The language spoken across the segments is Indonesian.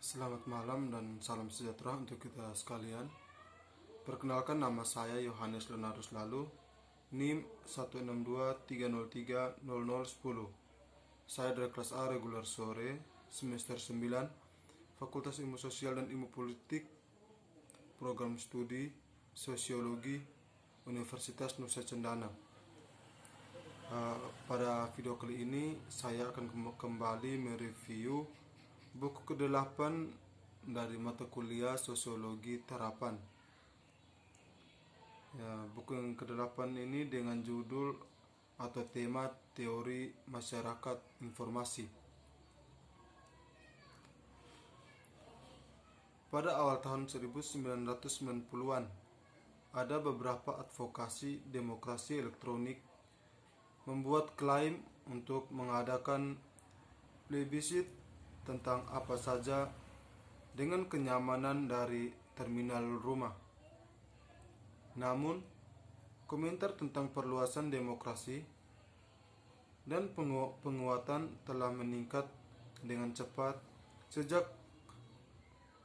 Selamat malam dan salam sejahtera untuk kita sekalian. Perkenalkan, nama saya Yohanes Leonardus Lalu, NIM 162303010. Saya dari kelas A reguler sore, semester 9, Fakultas Ilmu Sosial dan Ilmu Politik, Program Studi Sosiologi, Universitas Nusa Cendana. Pada video kali ini saya akan kembali mereview buku ke-8 dari mata kuliah Sosiologi Terapan. Buku yang ke-8 ini dengan judul atau tema Teori Masyarakat Informasi. Pada awal tahun 1990-an, ada beberapa advokasi demokrasi elektronik membuat klaim untuk mengadakan plebiscit tentang apa saja dengan kenyamanan dari terminal rumah. Namun, komentar tentang perluasan demokrasi dan penguatan telah meningkat dengan cepat sejak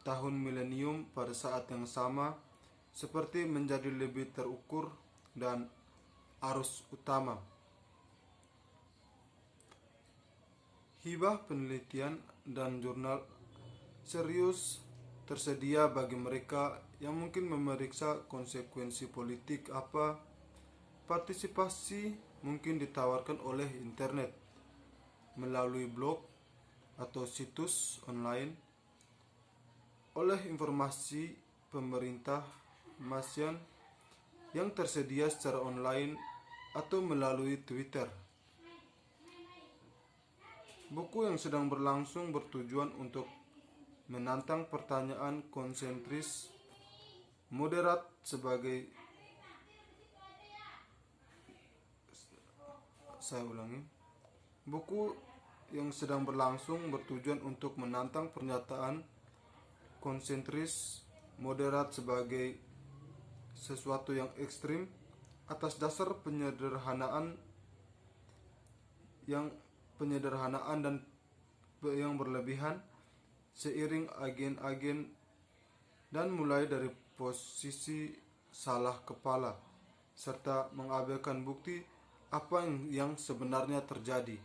tahun milenium. Pada saat yang sama, seperti menjadi lebih terukur dan arus utama. Hibah penelitian dan jurnal serius tersedia bagi mereka yang mungkin memeriksa konsekuensi politik. Partisipasi mungkin ditawarkan oleh internet melalui blog atau situs online, oleh informasi pemerintah masian yang tersedia secara online atau melalui Twitter. Buku yang sedang berlangsung bertujuan untuk menantang pertanyaan konsentris moderat sebagai Buku yang sedang berlangsung bertujuan untuk menantang pernyataan konsentris moderat sebagai sesuatu yang ekstrim atas dasar penyederhanaan dan yang berlebihan, seiring agen-agen dan mulai dari posisi salah kepala, serta mengabaikan bukti apa yang sebenarnya terjadi.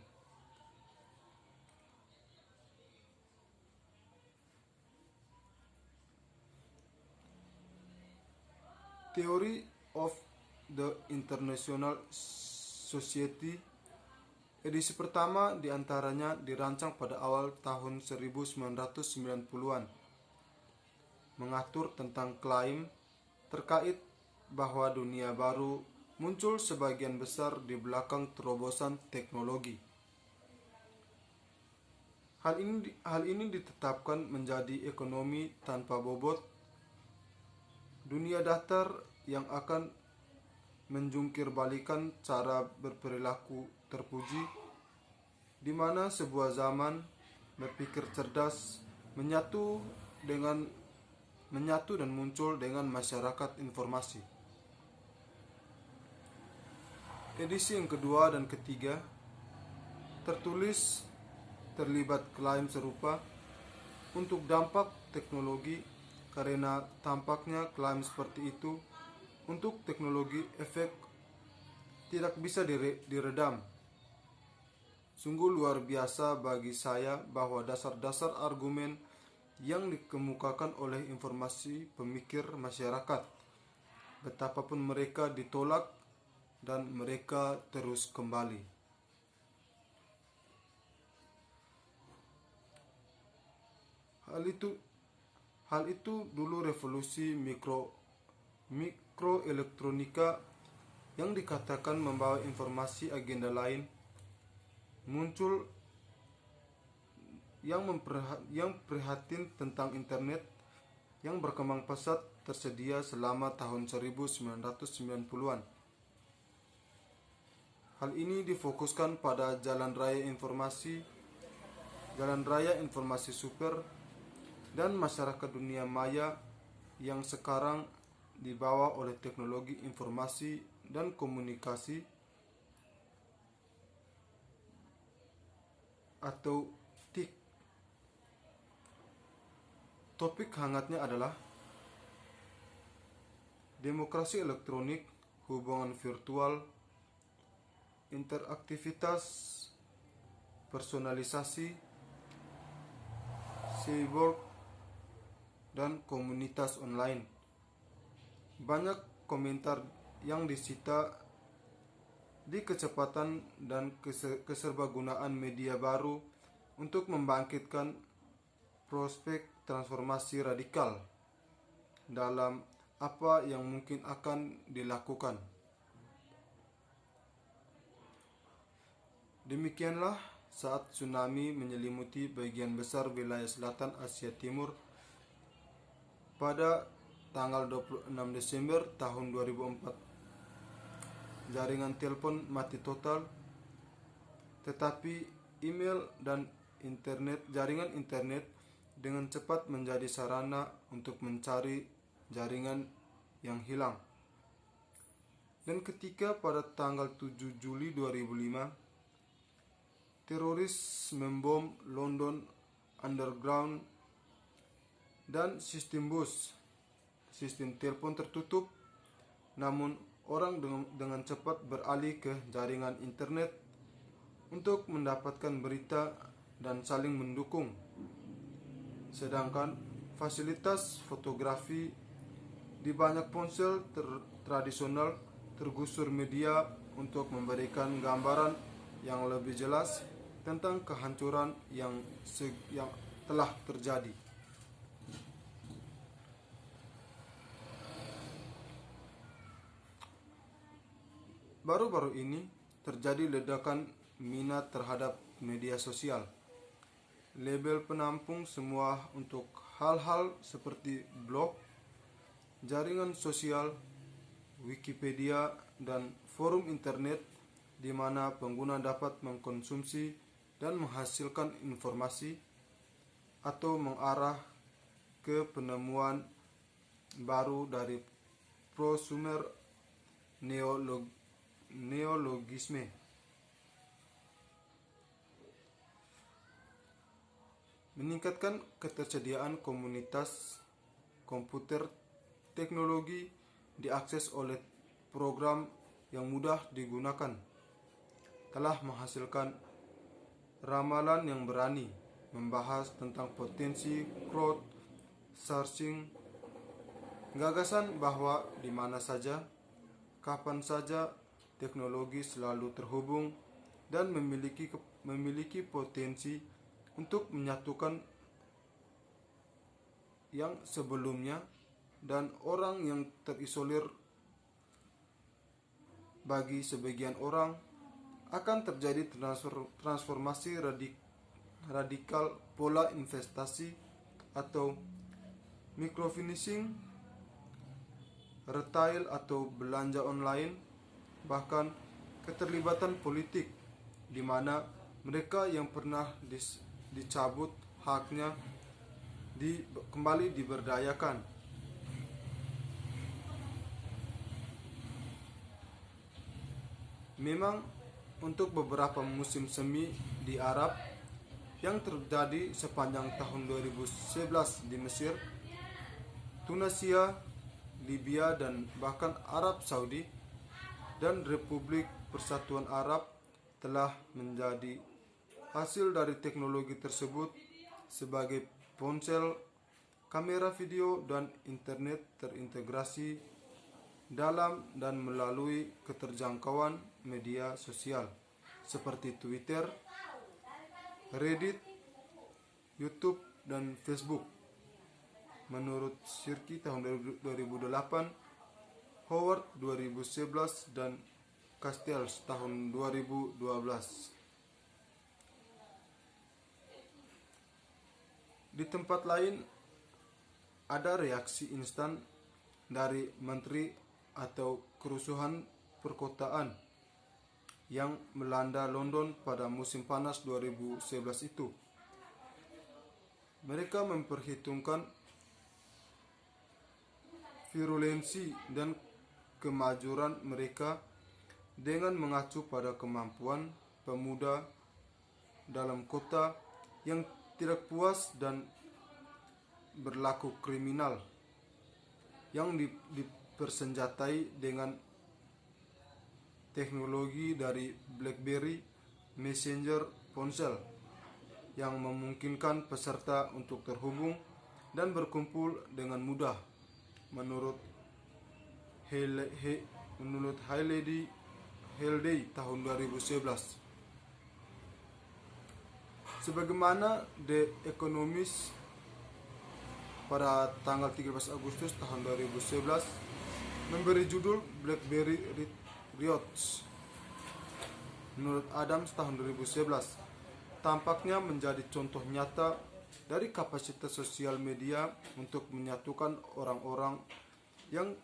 Theory of the International Society, edisi pertama diantaranya dirancang pada awal tahun 1990-an, mengatur tentang klaim terkait bahwa dunia baru muncul sebagian besar di belakang terobosan teknologi. Hal ini ditetapkan menjadi ekonomi tanpa bobot, dunia datar yang akan menjungkir-balikan cara berperilaku terpuji, di mana sebuah zaman berpikir cerdas menyatu dan muncul dengan masyarakat informasi. Edisi yang kedua dan ketiga terlibat klaim serupa untuk dampak teknologi, karena tampaknya klaim seperti itu untuk teknologi efek tidak bisa diredam. Sungguh luar biasa bagi saya bahwa dasar-dasar argumen yang dikemukakan oleh informasi pemikir masyarakat, betapapun mereka ditolak dan mereka terus kembali. Hal itu dulu revolusi mikroelektronika yang dikatakan membawa informasi agenda lain muncul, yang prihatin tentang internet yang berkembang pesat tersedia selama tahun 1990-an. Hal ini difokuskan pada jalan raya informasi super, dan masyarakat dunia maya yang sekarang dibawa oleh teknologi informasi dan komunikasi atau TIK. Topik hangatnya adalah demokrasi elektronik, hubungan virtual, interaktivitas, personalisasi, cyborg, dan komunitas online. Banyak komentar yang disita di kecepatan dan keserbagunaan media baru untuk membangkitkan prospek transformasi radikal dalam apa yang mungkin akan dilakukan. Demikianlah saat tsunami menyelimuti bagian besar wilayah selatan Asia Timur pada tanggal 26 Desember tahun 2004. Jaringan telepon mati total, tetapi email dan jaringan internet dengan cepat menjadi sarana untuk mencari jaringan yang hilang. Dan ketika pada tanggal 7 Juli 2005, teroris membom London Underground dan sistem bus, sistem telepon tertutup, namun orang dengan cepat beralih ke jaringan internet untuk mendapatkan berita dan saling mendukung. Sedangkan fasilitas fotografi di banyak ponsel tradisional tergusur media untuk memberikan gambaran yang lebih jelas tentang kehancuran yang telah terjadi. Baru-baru ini terjadi ledakan minat terhadap media sosial. Label penampung semua untuk hal-hal seperti blog, jaringan sosial, Wikipedia, dan forum internet di mana pengguna dapat mengkonsumsi dan menghasilkan informasi atau mengarah ke penemuan baru dari prosumer neologisme. Meningkatkan ketersediaan komunitas komputer teknologi diakses oleh program yang mudah digunakan telah menghasilkan ramalan yang berani membahas tentang potensi crowdsourcing, gagasan bahwa di mana saja, kapan saja teknologi selalu terhubung dan memiliki potensi untuk menyatukan yang sebelumnya dan orang yang terisolir. Bagi sebagian orang akan terjadi transformasi radikal pola investasi atau microfinishing, retail atau belanja online, bahkan keterlibatan politik di mana mereka yang pernah dicabut haknya kembali diberdayakan. Memang untuk beberapa musim semi di Arab yang terjadi sepanjang tahun 2011 di Mesir, Tunisia, Libya, dan bahkan Arab Saudi dan Republik Persatuan Arab telah menjadi hasil dari teknologi tersebut sebagai ponsel, kamera video, dan internet terintegrasi dalam dan melalui keterjangkauan media sosial seperti Twitter, Reddit, YouTube, dan Facebook. Menurut Shirky tahun 2008, Howard 2011, dan Castells tahun 2012. Di tempat lain, ada reaksi instan dari menteri atau kerusuhan perkotaan yang melanda London pada musim panas 2011 itu. Mereka memperhitungkan virulensi dan kemajuran mereka dengan mengacu pada kemampuan pemuda dalam kota yang tidak puas dan berlaku kriminal yang dipersenjatai dengan teknologi dari BlackBerry Messenger ponsel yang memungkinkan peserta untuk terhubung dan berkumpul dengan mudah. Menurut Halliday tahun 2011. Sebagaimana The Economist pada tanggal 13 Agustus tahun 2011 memberi judul BlackBerry Riots. Menurut Adams tahun 2011, tampaknya menjadi contoh nyata dari kapasitas sosial media untuk menyatukan orang-orang yang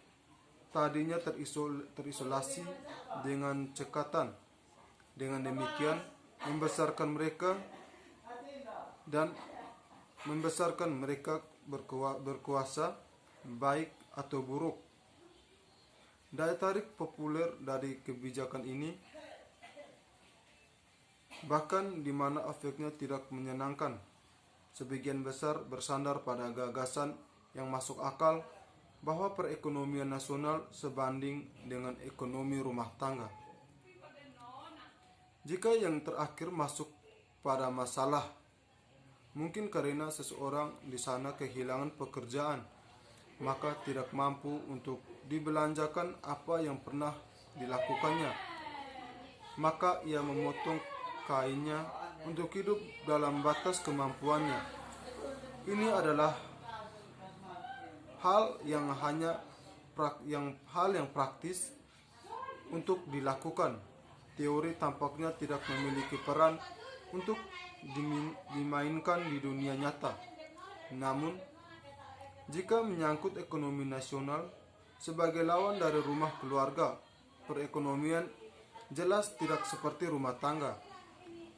tadinya terisolasi dengan cekatan. Dengan demikian, membesarkan mereka berkuasa, baik atau buruk. Daya tarik populer dari kebijakan ini, bahkan di mana efeknya tidak menyenangkan, sebagian besar bersandar pada gagasan yang masuk akal bahwa perekonomian nasional sebanding dengan ekonomi rumah tangga. Jika yang terakhir masuk pada masalah, mungkin karena seseorang di sana kehilangan pekerjaan, maka tidak mampu untuk dibelanjakan apa yang pernah dilakukannya, maka ia memotong kainnya untuk hidup dalam batas kemampuannya. Ini adalah hal yang praktis untuk dilakukan. Teori tampaknya tidak memiliki peran untuk dimainkan di dunia nyata. Namun, jika menyangkut ekonomi nasional sebagai lawan dari rumah keluarga, perekonomian jelas tidak seperti rumah tangga.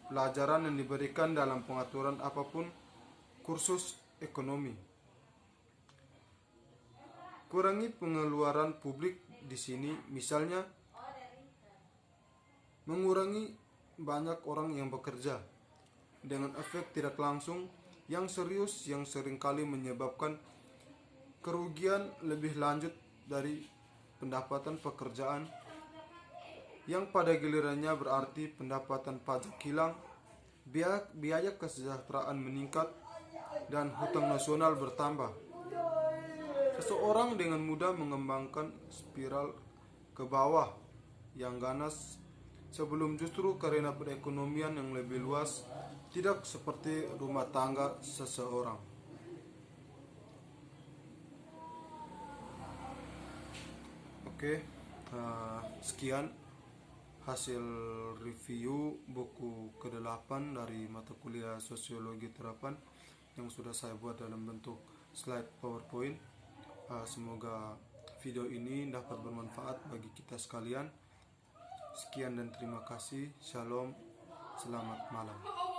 Pelajaran yang diberikan dalam pengaturan apapun kursus ekonomi. Kurangi pengeluaran publik di sini, misalnya mengurangi banyak orang yang bekerja, dengan efek tidak langsung yang serius yang seringkali menyebabkan kerugian lebih lanjut dari pendapatan pekerjaan, yang pada gilirannya berarti pendapatan pajak hilang, biaya kesejahteraan meningkat, dan hutang nasional bertambah. Seseorang dengan mudah mengembangkan spiral ke bawah yang ganas, sebelum justru karena perekonomian yang lebih luas tidak seperti rumah tangga seseorang. Oke, sekian hasil review buku ke-8 dari mata kuliah Sosiologi Terapan yang sudah saya buat dalam bentuk slide PowerPoint. Semoga video ini dapat bermanfaat bagi kita sekalian. Sekian dan terima kasih. Shalom. Selamat malam.